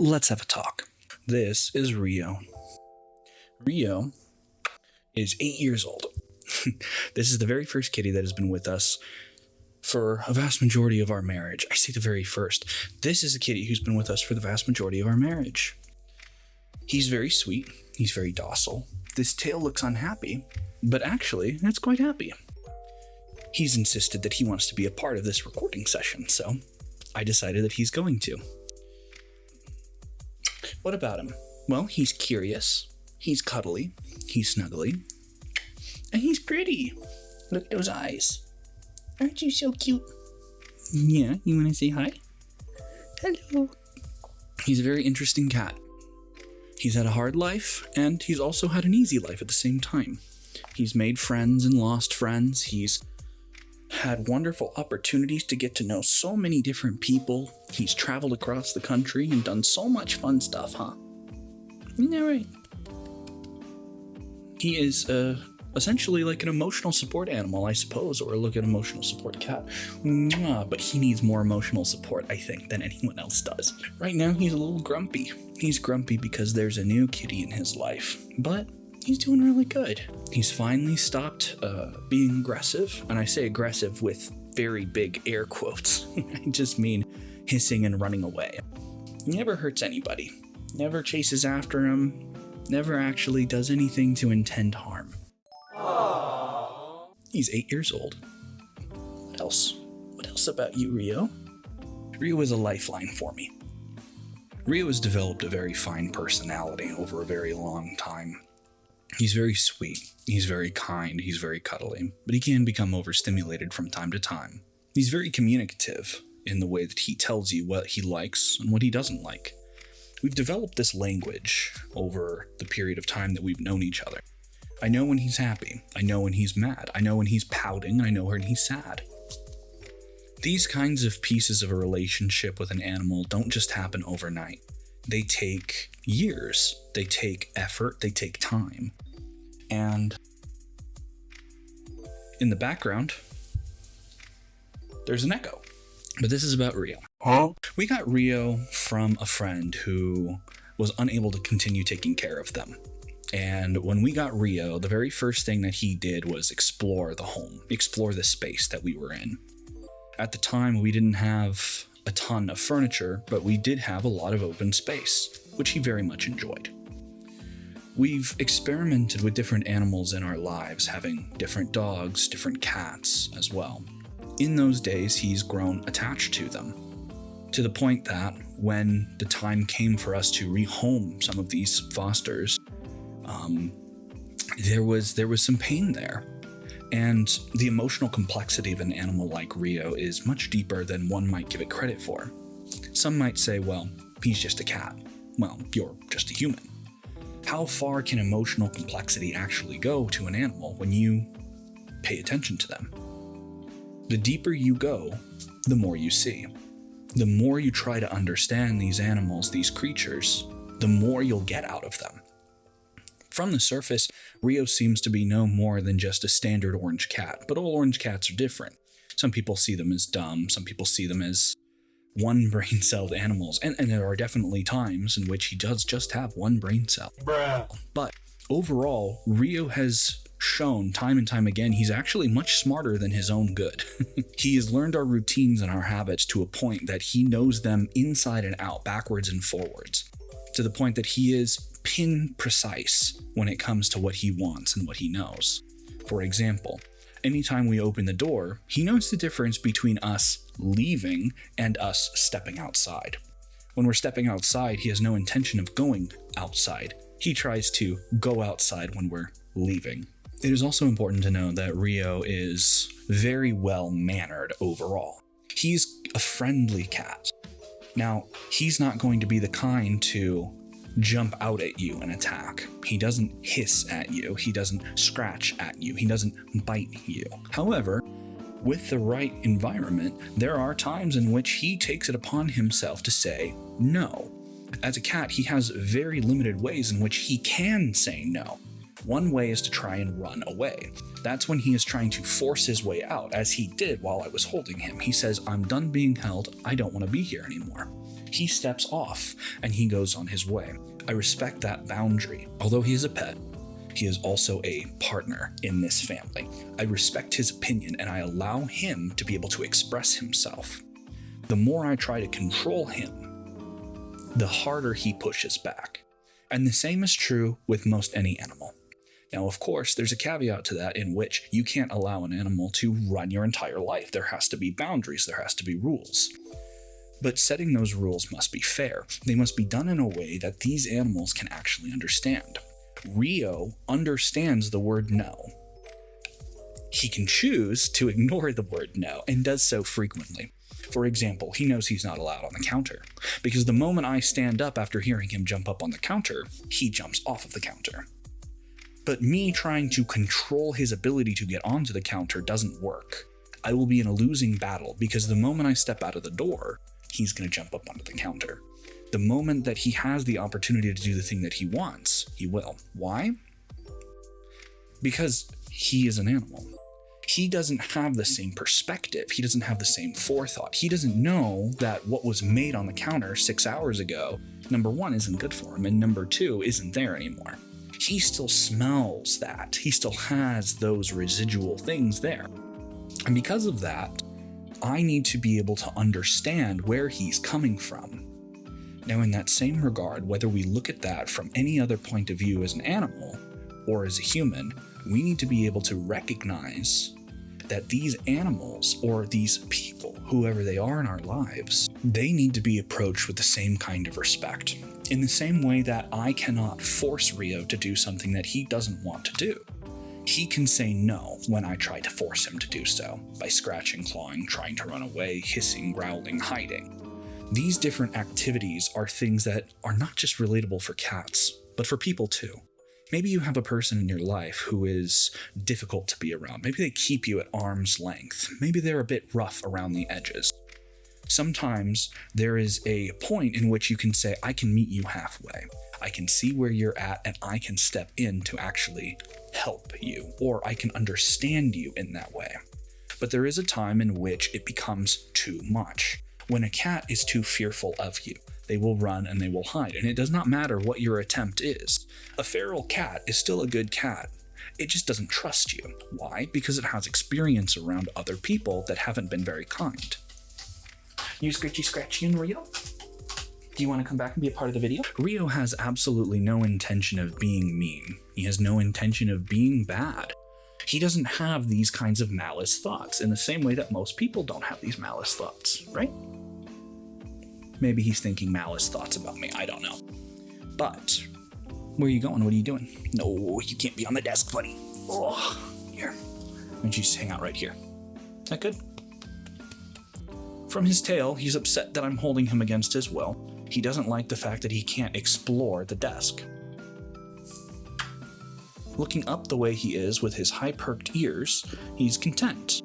let's have a talk. This is Rio. Rio is 8 years old. This is the very first kitty that has been with us for a vast majority of our marriage. I say the very first. This is a kitty who's been with us for the vast majority of our marriage. He's very sweet. He's very docile. This tail looks unhappy, but actually, it's quite happy. He's insisted that he wants to be a part of this recording session, so I decided that he's going to. What about him? Well, he's curious, he's cuddly, he's snuggly, and he's pretty. Look at those eyes. Aren't you so cute? Yeah, you want to say hi? Hello. He's a very interesting cat. He's had a hard life, and he's also had an easy life at the same time. He's made friends and lost friends. He's had wonderful opportunities to get to know so many different people. He's traveled across the country and done so much fun stuff, huh? Isn't that right? He is essentially like an emotional support animal, I suppose, or like an emotional support cat. But he needs more emotional support, I think, than anyone else does. Right now, he's a little grumpy. He's grumpy because there's a new kitty in his life, but he's doing really good. He's finally stopped being aggressive, and I say aggressive with very big air quotes. I just mean hissing and running away. He never hurts anybody, never chases after him, never actually does anything to intend harm. Aww. He's 8 years old. What else? What else about you, Rio? Rio is a lifeline for me. Rio has developed a very fine personality over a very long time. He's very sweet, he's very kind, he's very cuddly, but he can become overstimulated from time to time. He's very communicative in the way that he tells you what he likes and what he doesn't like. We've developed this language over the period of time that we've known each other. I know when he's happy, I know when he's mad, I know when he's pouting, I know when he's sad. These kinds of pieces of a relationship with an animal don't just happen overnight. They take years, they take effort, they take time. And in the background, there's an echo. But this is about Rio. Huh? We got Rio from a friend who was unable to continue taking care of them. And when we got Rio, the very first thing that he did was explore the home, explore the space that we were in. At the time, we didn't have a ton of furniture, but we did have a lot of open space, which he very much enjoyed. We've experimented with different animals in our lives, having different dogs, different cats as well. In those days, he's grown attached to them, to the point that when the time came for us to rehome some of these fosters, there was some pain there. And the emotional complexity of an animal like Rio is much deeper than one might give it credit for. Some might say, well, he's just a cat. Well, you're just a human. How far can emotional complexity actually go to an animal when you pay attention to them? The deeper you go, the more you see. The more you try to understand these animals, these creatures, the more you'll get out of them. From the surface, Rio seems to be no more than just a standard orange cat, but all orange cats are different. Some people see them as dumb, some people see them as one brain-celled animals, and there are definitely times in which he does just have one brain cell. Bruh. But overall, Rio has shown time and time again he's actually much smarter than his own good. He has learned our routines and our habits to a point that he knows them inside and out, backwards and forwards, to the point that he is pin precise when it comes to what he wants and what he knows. For example, anytime we open the door, he knows the difference between us leaving and us stepping outside. When we're stepping outside, he has no intention of going outside. He tries to go outside when we're leaving. It is also important to know that Rio is very well mannered overall. He's a friendly cat. Now, he's not going to be the kind to jump out at you and attack. He doesn't hiss at you. He doesn't scratch at you. He doesn't bite you. However, with the right environment, there are times in which he takes it upon himself to say no. As a cat, he has very limited ways in which he can say no. One way is to try and run away. That's when he is trying to force his way out, as he did while I was holding him. He says, "I'm done being held. I don't want to be here anymore." He steps off and he goes on his way. I respect that boundary. Although he is a pet, he is also a partner in this family. I respect his opinion and I allow him to be able to express himself. The more I try to control him, the harder he pushes back. And the same is true with most any animal. Now, of course, there's a caveat to that in which you can't allow an animal to run your entire life. There has to be boundaries, there has to be rules. But setting those rules must be fair. They must be done in a way that these animals can actually understand. Rio understands the word no. He can choose to ignore the word no and does so frequently. For example, he knows he's not allowed on the counter, because the moment I stand up after hearing him jump up on the counter, he jumps off of the counter. But me trying to control his ability to get onto the counter doesn't work. I will be in a losing battle because the moment I step out of the door, he's going to jump up onto the counter. The moment that he has the opportunity to do the thing that he wants, he will. Why? Because he is an animal. He doesn't have the same perspective. He doesn't have the same forethought. He doesn't know that what was made on the counter 6 hours ago, number one, isn't good for him, and number two, isn't there anymore. He still smells that. He still has those residual things there. And because of that, I need to be able to understand where he's coming from. Now, in that same regard, whether we look at that from any other point of view as an animal or as a human, we need to be able to recognize that these animals or these people, whoever they are in our lives, they need to be approached with the same kind of respect. In the same way that I cannot force Rio to do something that he doesn't want to do. He can say no when I try to force him to do so, by scratching, clawing, trying to run away, hissing, growling, hiding. These different activities are things that are not just relatable for cats, but for people too. Maybe you have a person in your life who is difficult to be around. Maybe they keep you at arm's length. Maybe they're a bit rough around the edges. Sometimes there is a point in which you can say, I can meet you halfway. I can see where you're at and I can step in to actually help you, or I can understand you in that way. But there is a time in which it becomes too much. When a cat is too fearful of you, they will run and they will hide, and it does not matter what your attempt is. A feral cat is still a good cat. It just doesn't trust you. Why? Because it has experience around other people that haven't been very kind. You Scratchy and Rio? Do you want to come back and be a part of the video? Rio has absolutely no intention of being mean. He has no intention of being bad. He doesn't have these kinds of malice thoughts in the same way that most people don't have these malice thoughts, right? Maybe he's thinking malice thoughts about me, I don't know. But, where are you going? What are you doing? No, you can't be on the desk, buddy. Oh, here. Why don't you just hang out right here? Is that good? From his tail, he's upset that I'm holding him against his will. He doesn't like the fact that he can't explore the desk. Looking up the way he is with his high-perked ears, he's content.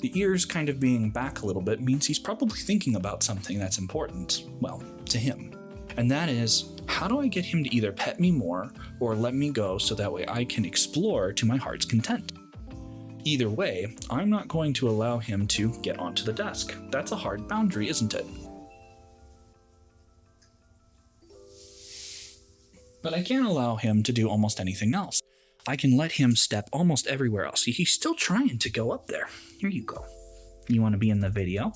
The ears kind of being back a little bit means he's probably thinking about something that's important, well, to him. And that is, how do I get him to either pet me more or let me go so that way I can explore to my heart's content? Either way, I'm not going to allow him to get onto the desk. That's a hard boundary, isn't it? But I can't allow him to do almost anything else. I can let him step almost everywhere else. See, he's still trying to go up there. Here you go. You want to be in the video?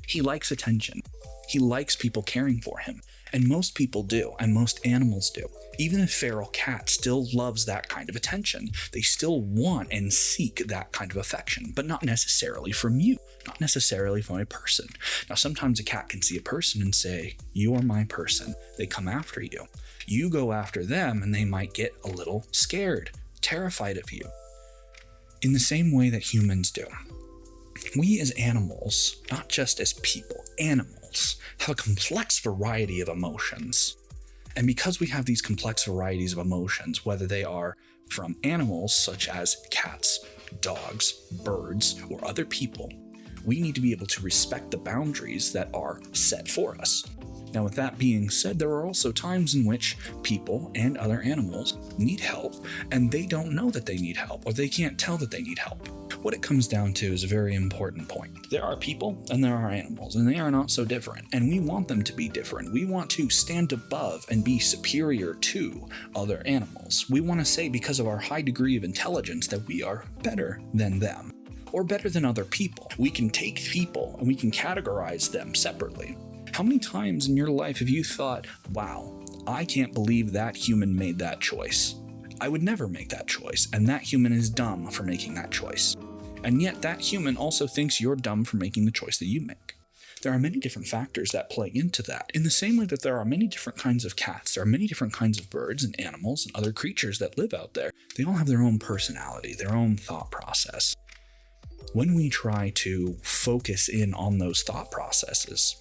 He likes attention. He likes people caring for him. And most people do, and most animals do. Even a feral cat still loves that kind of attention. They still want and seek that kind of affection, but not necessarily from you, not necessarily from a person. Now, sometimes a cat can see a person and say, "You're my person." They come after you. You go after them, and they might get a little scared, terrified of you. In the same way that humans do. We as animals, not just as people, animals, have a complex variety of emotions. And because we have these complex varieties of emotions, whether they are from animals such as cats, dogs, birds, or other people, we need to be able to respect the boundaries that are set for us. Now, with that being said, there are also times in which people and other animals need help, and they don't know that they need help, or they can't tell that they need help. What it comes down to is a very important point. There are people and there are animals, and they are not so different, and we want them to be different. We want to stand above and be superior to other animals. We want to say, because of our high degree of intelligence, that we are better than them, or better than other people. We can take people and we can categorize them separately. How many times in your life have you thought, wow, I can't believe that human made that choice. I would never make that choice, and that human is dumb for making that choice. And yet that human also thinks you're dumb for making the choice that you make. There are many different factors that play into that. In the same way that there are many different kinds of cats, there are many different kinds of birds and animals and other creatures that live out there. They all have their own personality, their own thought process. When we try to focus in on those thought processes,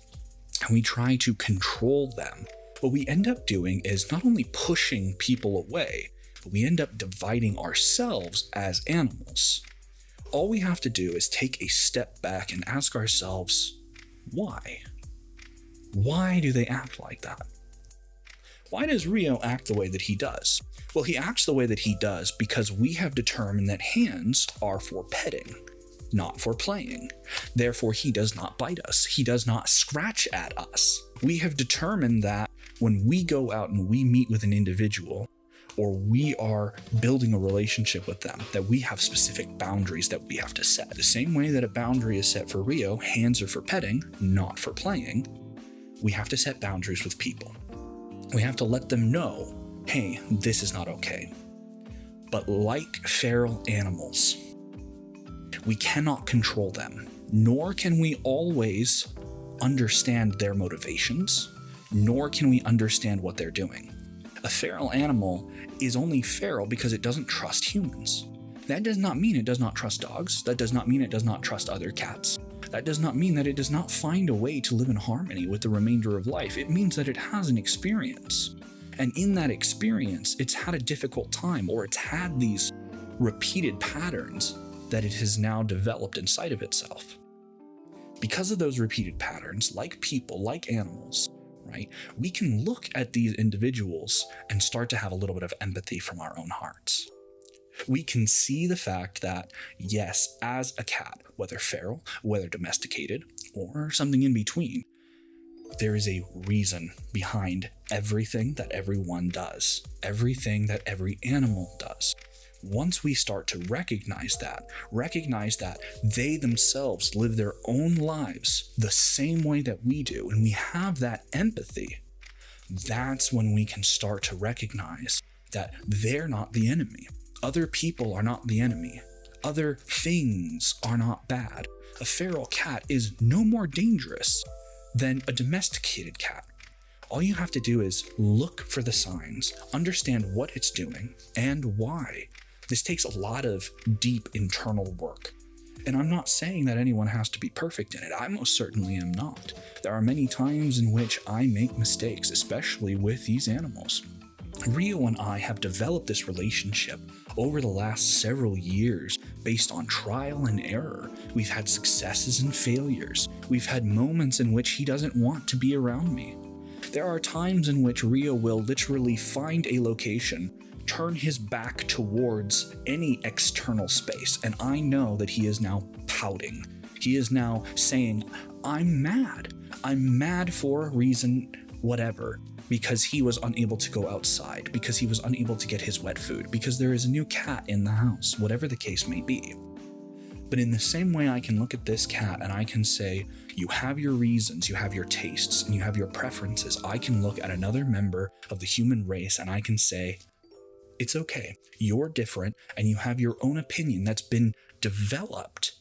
and we try to control them, what we end up doing is not only pushing people away, but we end up dividing ourselves as animals. All we have to do is take a step back and ask ourselves, why? Why do they act like that? Why does Rio act the way that he does? Well, he acts the way that he does because we have determined that hands are for petting, not for playing. Therefore, he does not bite us. He does not scratch at us. We have determined that when we go out and we meet with an individual, or we are building a relationship with them, that we have specific boundaries that we have to set. The same way that a boundary is set for Rio, hands are for petting, not for playing. We have to set boundaries with people. We have to let them know, hey, this is not okay. But like feral animals, we cannot control them, nor can we always understand their motivations, nor can we understand what they're doing. A feral animal is only feral because it doesn't trust humans. That does not mean it does not trust dogs. That does not mean it does not trust other cats. That does not mean that it does not find a way to live in harmony with the remainder of life. It means that it has an experience. And in that experience, it's had a difficult time, or it's had these repeated patterns that it has now developed inside of itself. Because of those repeated patterns, like people, like animals, right, we can look at these individuals and start to have a little bit of empathy from our own hearts. We can see the fact that, yes, as a cat, whether feral, whether domesticated, or something in between, there is a reason behind everything that everyone does, everything that every animal does. Once we start to recognize that they themselves live their own lives the same way that we do, and we have that empathy, that's when we can start to recognize that they're not the enemy. Other people are not the enemy. Other things are not bad. A feral cat is no more dangerous than a domesticated cat. All you have to do is look for the signs, understand what it's doing, and why. This takes a lot of deep internal work. And I'm not saying that anyone has to be perfect in it. I most certainly am not. There are many times in which I make mistakes, especially with these animals. Rio and I have developed this relationship over the last several years based on trial and error. We've had successes and failures. We've had moments in which he doesn't want to be around me. There are times in which Rio will literally find a location, turn his back towards any external space, and I know that he is now pouting. He is now saying, I'm mad. I'm mad for a reason, whatever, because he was unable to go outside, because he was unable to get his wet food, because there is a new cat in the house, whatever the case may be. But in the same way, I can look at this cat and I can say, you have your reasons, you have your tastes, and you have your preferences. I can look at another member of the human race and I can say, it's okay. You're different and you have your own opinion that's been developed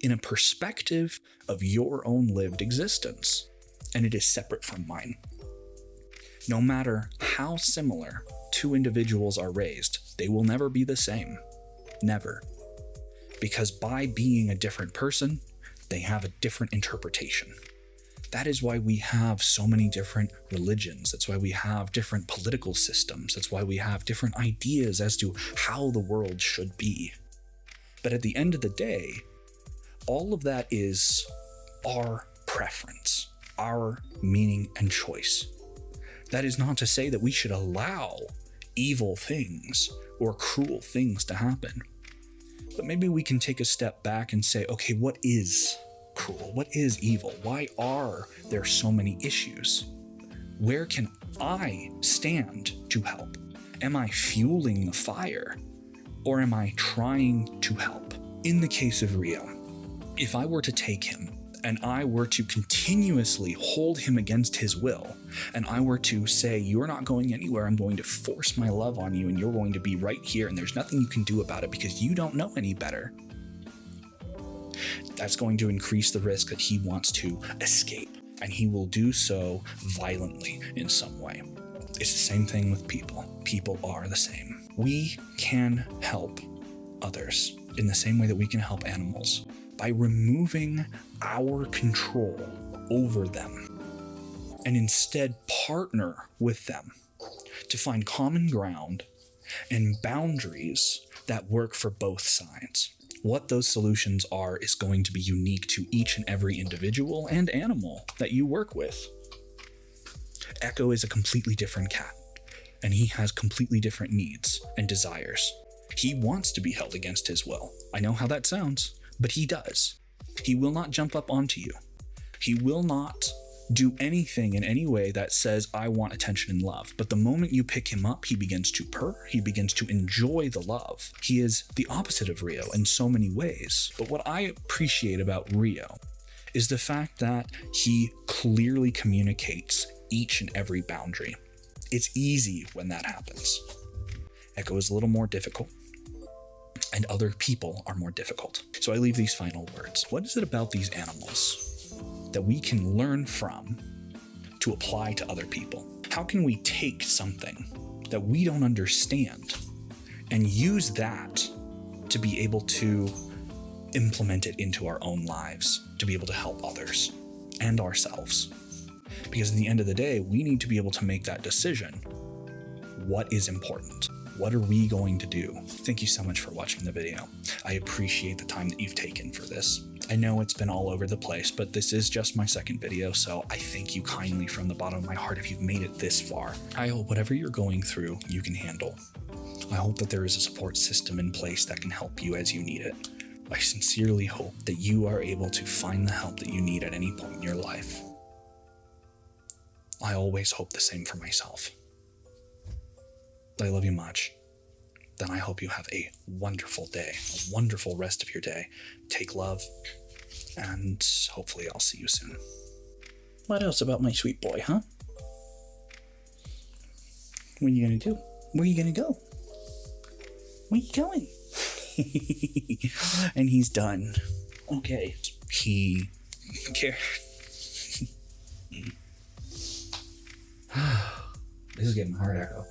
in a perspective of your own lived existence, and it is separate from mine. No matter how similar two individuals are raised, they will never be the same. Never. Because by being a different person, they have a different interpretation. That is why we have so many different religions. That's why we have different political systems. That's why we have different ideas as to how the world should be. But at the end of the day, all of that is our preference, our meaning and choice. That is not to say that we should allow evil things or cruel things to happen. But maybe we can take a step back and say, okay, what is cruel? What is evil? Why are there so many issues? Where can I stand to help? Am I fueling the fire, or am I trying to help? In the case of Rio, if I were to take him and I were to continuously hold him against his will, and I were to say, you're not going anywhere, I'm going to force my love on you, and you're going to be right here, and there's nothing you can do about it because you don't know any better, that's going to increase the risk that he wants to escape, and he will do so violently in some way. It's the same thing with people. People are the same. We can help others in the same way that we can help animals, by removing our control over them and instead partner with them to find common ground and boundaries that work for both sides. What those solutions are is going to be unique to each and every individual and animal that you work with. Echo is a completely different cat, and he has completely different needs and desires. He wants to be held against his will. I know how that sounds, but he does. He will not jump up onto you. He will not do anything in any way that says, I want attention and love. But the moment you pick him up, he begins to purr. He begins to enjoy the love. He is the opposite of Rio in so many ways. But what I appreciate about Rio is the fact that he clearly communicates each and every boundary. It's easy when that happens. Echo is a little more difficult, and other people are more difficult. So I leave these final words. What is it about these animals that we can learn from to apply to other people? How can we take something that we don't understand and use that to be able to implement it into our own lives, to be able to help others and ourselves? Because at the end of the day, we need to be able to make that decision. What is important? What are we going to do? Thank you so much for watching the video. I appreciate the time that you've taken for this. I know it's been all over the place, but this is just my second video, so I thank you kindly from the bottom of my heart if you've made it this far. I hope whatever you're going through, you can handle. I hope that there is a support system in place that can help you as you need it. I sincerely hope that you are able to find the help that you need at any point in your life. I always hope the same for myself. I love you much. Then I hope you have a wonderful day, a wonderful rest of your day. Take love, and hopefully I'll see you soon. What else about my sweet boy, huh? What are you gonna do? Where are you gonna go? Where are you going? And he's done. Okay. He cared. This is getting hard, Echo.